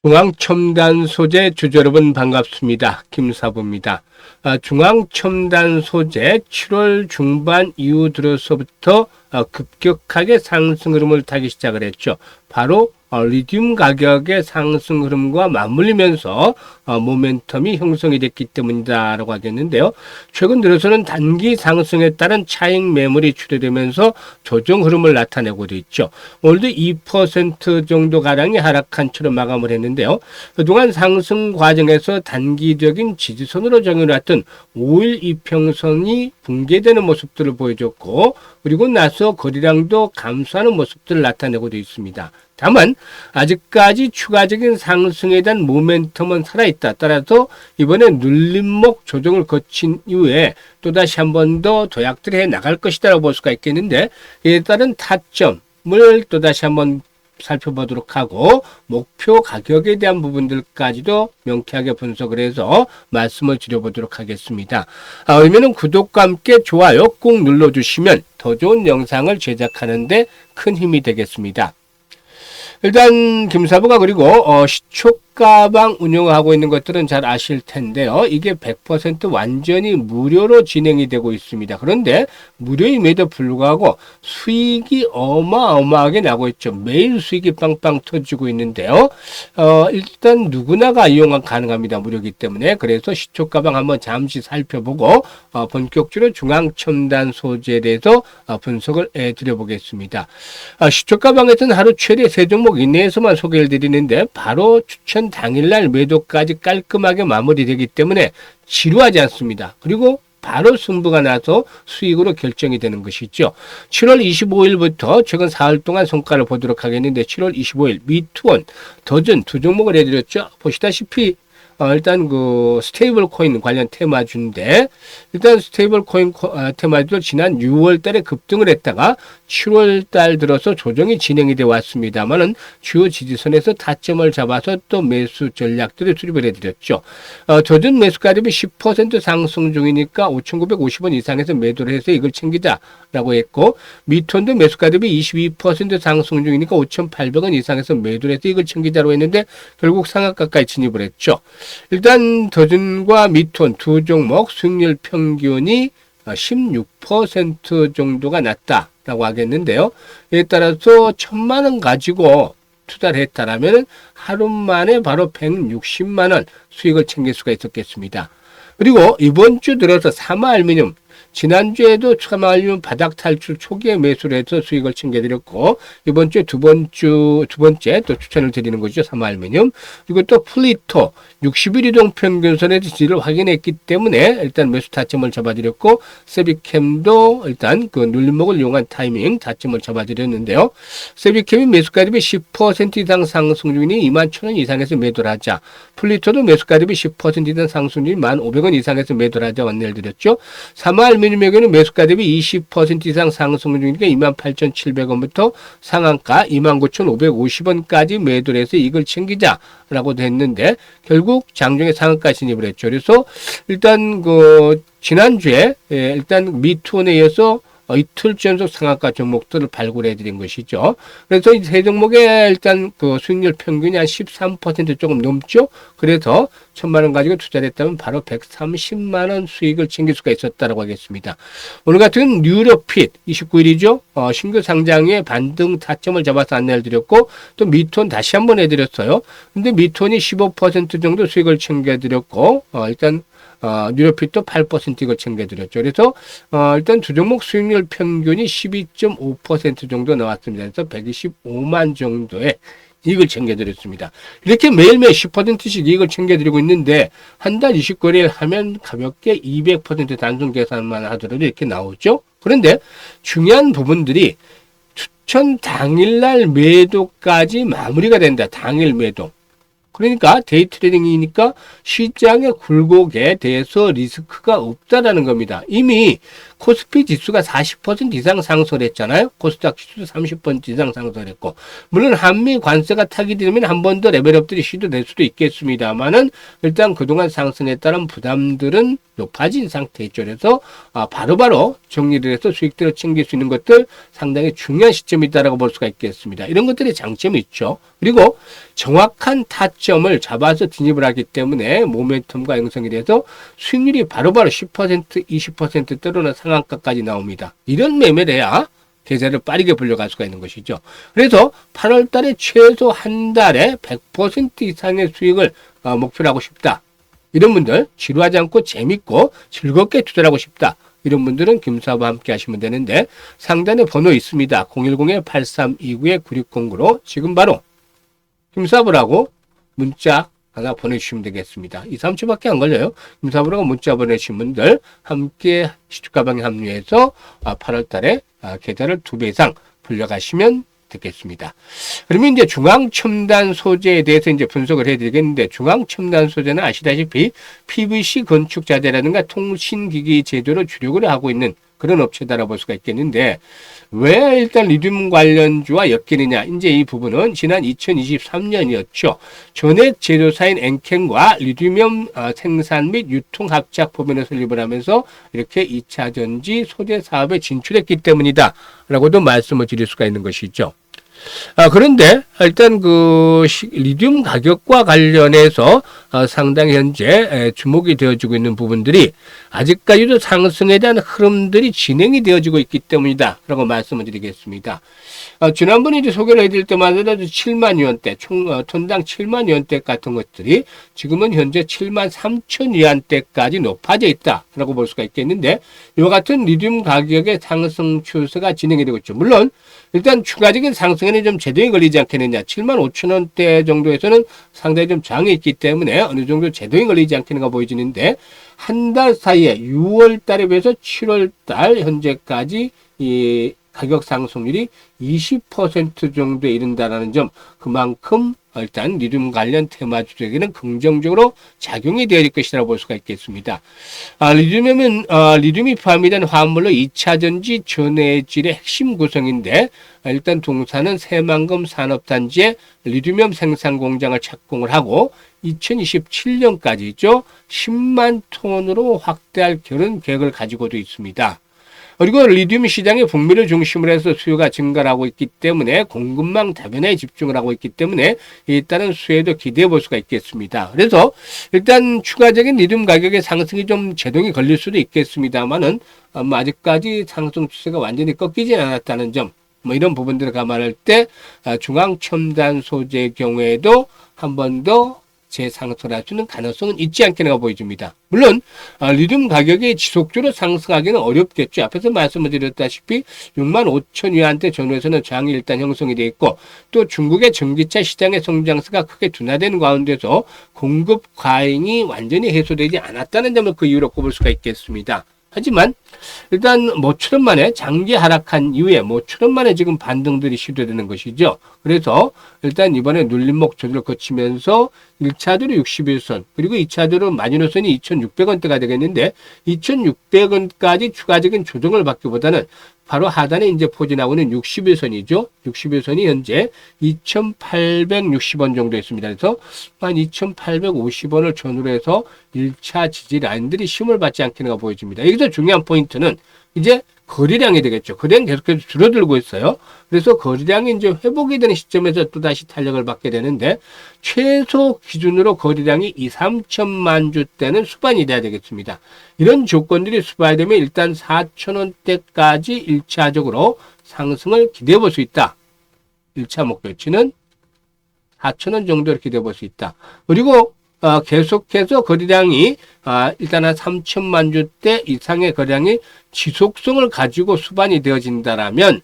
중앙첨단 소재 주주 여러분 반갑습니다. 김사부입니다. 중앙첨단 소재 7월 중반 이후 들어서부터 급격하게 상승 흐름을 타기 시작을 했죠. 바로 리튬 가격의 상승 흐름과 맞물리면서 모멘텀이 형성이 됐기 때문이다라고 하겠는데요. 최근 들어서는 단기 상승에 따른 차익 매물이 추대되면서 조정 흐름을 나타내고 있죠. 오늘도 2% 정도 가량이 하락한 채로 마감을 했는데요. 그동안 상승 과정에서 단기적인 지지선으로 정해놨던 5일 이평선이 붕괴되는 모습들을 보여줬고, 그리고 나서 거래량도 감소하는 모습들을 나타내고 있습니다. 다만 아직까지 추가적인 상승에 대한 모멘텀은 살아있다. 따라서 이번에 눌림목 조정을 거친 이후에 또다시 한 번 더 도약들을 해 나갈 것이다라고 볼 수가 있겠는데, 이에 따른 타점을 또다시 한번 살펴보도록 하고, 목표 가격에 대한 부분들까지도 명쾌하게 분석을 해서 말씀을 드려보도록 하겠습니다. 그러면 구독과 함께 좋아요 꼭 눌러주시면 더 좋은 영상을 제작하는 데 큰 힘이 되겠습니다. 일단 김사부가 그리고 시초가방 운영하고 있는 것들은 잘 아실 텐데요. 이게 100% 완전히 무료로 진행이 되고 있습니다. 그런데 무료임에도 불구하고 수익이 어마어마하게 나고 있죠. 매일 수익이 빵빵 터지고 있는데요. 일단 누구나가 이용 가능합니다. 무료이기 때문에. 그래서 시초가방 한번 잠시 살펴보고 본격적으로 중앙첨단 소재에 대해서 분석을 해드려보겠습니다. 시초가방에서는 하루 최대 3종목 이내에서만 소개를 드리는데, 바로 추천 당일날 매도까지 깔끔하게 마무리되기 때문에 지루하지 않습니다. 그리고 바로 승부가 나서 수익으로 결정이 되는 것이죠. 7월 25일부터 최근 4일 동안 성과를 보도록 하겠는데, 7월 25일 미투원, 더즌 두 종목을 해드렸죠. 보시다시피 일단 그 스테이블 코인 관련 테마주인데, 일단 스테이블 코인 테마주도 지난 6월 달에 급등을 했다가 7월 달 들어서 조정이 진행이 되어 왔습니다만은 주요 지지선에서 타점을 잡아서 또 매수 전략들을 수립을 해드렸죠. 조준 매수가 대비 10% 상승 중이니까 5,950원 이상에서 매도를 해서 이걸 챙기자라고 했고, 미톤도 매수가 대비 22% 상승 중이니까 5,800원 이상에서 매도를 해서 이걸 챙기자로 했는데, 결국 상한가까지 진입을 했죠. 일단 더준과 미톤 두 종목 수익률 평균이 16% 정도가 낮다라고 하겠는데요. 이에 따라서 1,000만 원 가지고 투자를 했다라면 하루 만에 바로 160만 원 수익을 챙길 수가 있었겠습니다. 그리고 이번 주 들어서 사마알루미늄, 지난주에도 사마알루미늄 바닥 탈출 초기에 매수를 해서 수익을 챙겨드렸고, 이번 주에 두 번째 또 추천을 드리는 거죠. 사마알루미늄. 그리고 또 플리토 60일 이동 평균선의 지지를 확인했기 때문에 일단 매수 타점을 잡아드렸고, 세비캠도 일단 그 눌림목을 이용한 타이밍 타점을 잡아드렸는데요. 세비캠이 매수가 대비 10% 이상 상승 중이니 21,000원 이상에서 매도를 하자. 플리토도 매수가 대비 10% 이상 상승 중이니 1,500원 이상에서 매도를 하자 안내를 드렸죠. 사마알루미늄에게는 매수가 대비 20% 이상 상승 중이니까 28,700원부터 상한가 29,550원까지 매도를 해서 이걸 챙기자라고 됐는데, 결국 장중에 상한가 진입을 했죠. 그래서 일단 그 지난주에 일단 미투원에 이어서 이틀 연속 상한가 종목들을 발굴해 드린 것이죠. 그래서 이 세 종목의 일단 그 수익률 평균이 한 13% 조금 넘죠. 그래서 1,000만 원 가지고 투자를 했다면 바로 130만 원 수익을 챙길 수가 있었다라고 하겠습니다. 오늘 같은 뉴로핏 29일이죠. 신규 상장에 반등 타점을 잡아서 안내를 드렸고, 또 미톤 다시 한번 해드렸어요. 근데 미톤이 15% 정도 수익을 챙겨드렸고, 일단 뉴로핏도 8% 이걸 챙겨드렸죠. 그래서 일단 두 종목 수익률 평균이 12.5% 정도 나왔습니다. 그래서 125만 정도의 이익을 챙겨드렸습니다. 이렇게 매일매일 10%씩 이익을 챙겨드리고 있는데, 한 달 29일 하면 가볍게 200% 단순 계산만 하더라도 이렇게 나오죠. 그런데 중요한 부분들이 추천 당일날 매도까지 마무리가 된다. 당일 매도. 그러니까 데이 트레이딩이니까 시장의 굴곡에 대해서 리스크가 없다라는 겁니다. 이미 코스피 지수가 40% 이상 상승을 했잖아요. 코스닥 지수도 30% 이상 상승을 했고, 물론 한미 관세가 타결되면 한 번 더 레벨업들이 시도될 수도 있겠습니다만은 일단 그동안 상승에 따른 부담들은 높아진 상태였죠. 그래서 바로바로 정리를 해서 수익들을 챙길 수 있는 것들 상당히 중요한 시점이다라고 볼 수가 있겠습니다. 이런 것들이 장점이 있죠. 그리고 정확한 타점을 잡아서 진입을 하기 때문에 모멘텀과 형성이 돼서 수익률이 바로바로 10%, 20% 때로는 상한가까지 나옵니다. 이런 매매를 해야 계좌를 빠르게 불려갈 수가 있는 것이죠. 그래서 8월 달에 최소 한 달에 100% 이상의 수익을 목표로 하고 싶다. 이런 분들, 지루하지 않고 재밌고 즐겁게 투자를 하고 싶다. 이런 분들은 김사부와 함께 하시면 되는데, 상단에 번호 있습니다. 010-8329-9609로 지금 바로 김사부라고 문자 하나 보내주시면 되겠습니다. 2, 3초밖에 안 걸려요. 김사부라고 문자 보내주신 분들 함께 시주가방에 합류해서 8월 달에 계좌를 2배 이상 불려가시면 되겠습니다. 그러면 이제 중앙첨단 소재에 대해서 이제 분석을 해야 되겠는데, 중앙첨단 소재는 아시다시피 PVC 건축 자재라든가 통신기기 제조로 주력을 하고 있는 그런 업체다라고 볼 수가 있겠는데, 왜 일단 리튬 관련주와 엮이느냐? 이제 이 부분은 지난 2023년이었죠. 전액 제조사인 엔켄과 리튬 생산 및 유통 합작 법인을 설립을 하면서 이렇게 2차 전지 소재 사업에 진출했기 때문이다. 라고도 말씀을 드릴 수가 있는 것이죠. 그런데 일단 리튬 가격과 관련해서 상당히 현재 주목이 되어지고 있는 부분들이 아직까지도 상승에 대한 흐름들이 진행이 되어지고 있기 때문이다 라고 말씀을 드리겠습니다. 지난번에 이제 소개를 해드릴 때마다 7만 위원대, 톤당 7만 위원대 같은 것들이 지금은 현재 7만 3천 위안대까지 높아져 있다라고 볼 수가 있겠는데, 이와 같은 리튬 가격의 상승 추세가 진행이 되고 있죠. 물론 일단 추가적인 상승에는 좀 제동이 걸리지 않겠느냐. 7만 5천 원대 정도에서는 상당히 좀 저항이 있기 때문에 어느 정도 제동이 걸리지 않겠는가 보여지는데, 한 달 사이에 6월 달에 비해서 7월 달 현재까지 이 가격 상승률이 20% 정도에 이른다라는 점, 그만큼 일단 리튬 관련 테마주들에게는 긍정적으로 작용이 되어 있을 것이라고 볼 수가 있겠습니다. 리튬이 포함된 화합물로 2차 전지 전해질의 핵심 구성인데, 일단 동사는 새만금 산업단지에 리튬 생산 공장을 착공을 하고 2027년까지죠. 10만 톤으로 확대할 그런 계획을 가지고도 있습니다. 그리고 리튬 시장의 북미를 중심으로 해서 수요가 증가하고 있기 때문에 공급망 다변화에 집중을 하고 있기 때문에 일단은 수혜도 기대해 볼 수가 있겠습니다. 그래서 일단 추가적인 리튬 가격의 상승이 좀 제동이 걸릴 수도 있겠습니다만은 아직까지 상승 추세가 완전히 꺾이지 않았다는 점, 이런 부분들을 감안할 때 중앙첨단 소재의 경우에도 한 번 더 재상승할 수 있는 가능성은 있지 않겠는가 보여집니다. 물론 리튬 가격이 지속적으로 상승하기는 어렵겠죠. 앞에서 말씀을 드렸다시피 6만 5천 위안대 전후에서는 저항이 일단 형성이 되어 있고, 또 중국의 전기차 시장의 성장세가 크게 둔화되는 가운데서 공급 과잉이 완전히 해소되지 않았다는 점을 그 이유로 꼽을 수가 있겠습니다. 하지만 일단 모처럼 만에 장기 하락한 이후에 모처럼 만에 지금 반등들이 시도되는 것이죠. 그래서 일단 이번에 눌림목 조절을 거치면서 1차도로 61선, 그리고 2차도로 마지노선이 2,600원대가 되겠는데, 2,600원까지 추가적인 조정을 받기보다는 바로 하단에 이제 포진하고 있는 61선이죠. 61선이 현재 2,860원 정도 있습니다. 그래서 한 2,850원을 전후로 해서 1차 지지 라인들이 힘을 받지 않겠는가 보여집니다. 여기서 중요한 포인트는 이제 거래량이 되겠죠. 거래량이 계속해서 줄어들고 있어요. 그래서 거래량이 이제 회복이 되는 시점에서 또다시 탄력을 받게 되는데, 최소 기준으로 거래량이 2, 3천만 주대는 수반이 돼야 되겠습니다. 이런 조건들이 수반되면 일단 4천원대까지 1차적으로 상승을 기대해 볼 수 있다. 1차 목표치는 4천원 정도를 기대해 볼 수 있다. 그리고 계속해서 거래량이 일단 한 3천만 주대 이상의 거래량이 지속성을 가지고 수반이 되어진다라면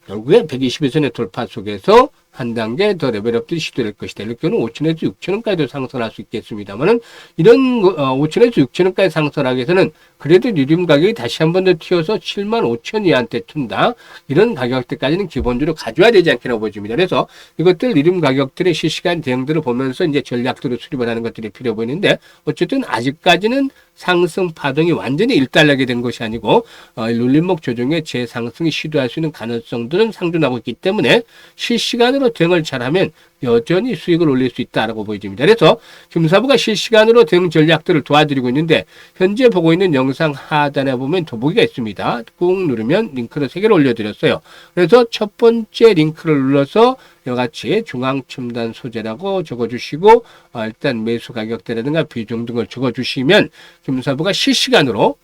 결국에 121선의 돌파 속에서 한 단계 더 레벨업들이 시도될 것이다. 이럴 경우는 5천에서 6천원까지도 상승할 수 있겠습니다만은 이런 5천에서 6천원까지 상승하기 위해서는 그래도 리튬 가격이 다시 한 번 더 튀어서 7만 5천 이하한테 튼다. 이런 가격대까지는 기본적으로 가져야 되지 않겠나 보여집니다. 그래서 이것들 리튬 가격들의 실시간 대응들을 보면서 이제 전략들을 수립을 하는 것들이 필요해 보이는데 어쨌든 아직까지는 상승 파동이 완전히 일단락이 된 것이 아니고 눌림목 조정의 재상승이 시도할 수 있는 가능성들은 상존하고 있기 때문에 실시간으로 대응을 잘하면 여전히 수익을 올릴 수 있다라고 보여집니다. 그래서 김사부가 실시간으로 대응 전략들을 도와드리고 있는데 현재 보고 있는 영상 하단에 보면 더보기가 있습니다. 꾹 누르면 링크를 3개를 올려드렸어요. 그래서 첫 번째 링크를 눌러서 이와 같이 중앙첨단 소재라고 적어주시고 일단 매수 가격대라든가 비중 등을 적어주시면 김사부가 실시간으로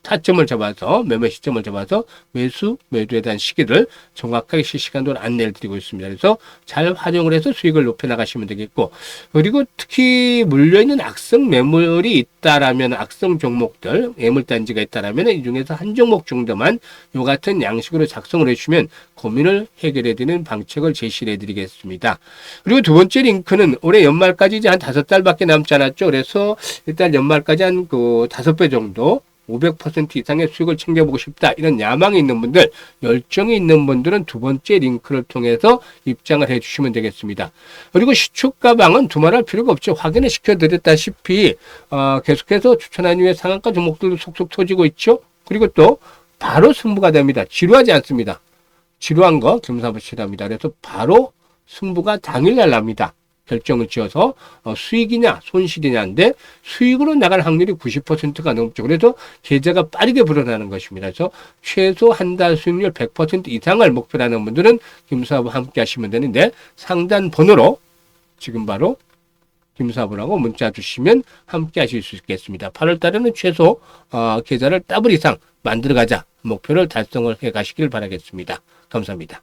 타점을 잡아서 매매 시점을 잡아서 매수 매도에 대한 시기를 정확하게 실시간으로 안내를 드리고 있습니다. 그래서 잘 활용을 해서 수익을 높여 나가시면 되겠고 그리고 특히 물려있는 악성 매물이 있다라면 악성 종목들 매물단지가 있다라면 이 중에서 한 종목 정도만 이 같은 양식으로 작성을 해주시면 고민을 해결해 드리는 방책을 제시를 해드리겠습니다. 그리고 두 번째 링크는 올해 연말까지 이제 한 5달밖에 남지 않았죠. 그래서 일단 연말까지 한 5배 정도 500% 이상의 수익을 챙겨보고 싶다. 이런 야망이 있는 분들, 열정이 있는 분들은 두 번째 링크를 통해서 입장을 해주시면 되겠습니다. 그리고 시초가방은 두말할 필요가 없죠. 확인을 시켜드렸다시피 계속해서 추천한 이후에 상한가 종목들도 속속 터지고 있죠. 그리고 또 바로 승부가 됩니다. 지루하지 않습니다. 지루한 거 김사부 싫어합니다. 그래서 바로 승부가 당일날 납니다. 결정을 지어서 수익이냐 손실이냐인데 수익으로 나갈 확률이 90%가 넘죠. 그래서 계좌가 빠르게 불어나는 것입니다. 그래서 최소 한 달 수익률 100% 이상을 목표로 하는 분들은 김사부와 함께 하시면 되는데 상단 번호로 지금 바로 김사부라고 문자 주시면 함께 하실 수 있겠습니다. 8월 달에는 최소 계좌를 더블 이상 만들어가자 목표를 달성을 해 가시길 바라겠습니다. 감사합니다.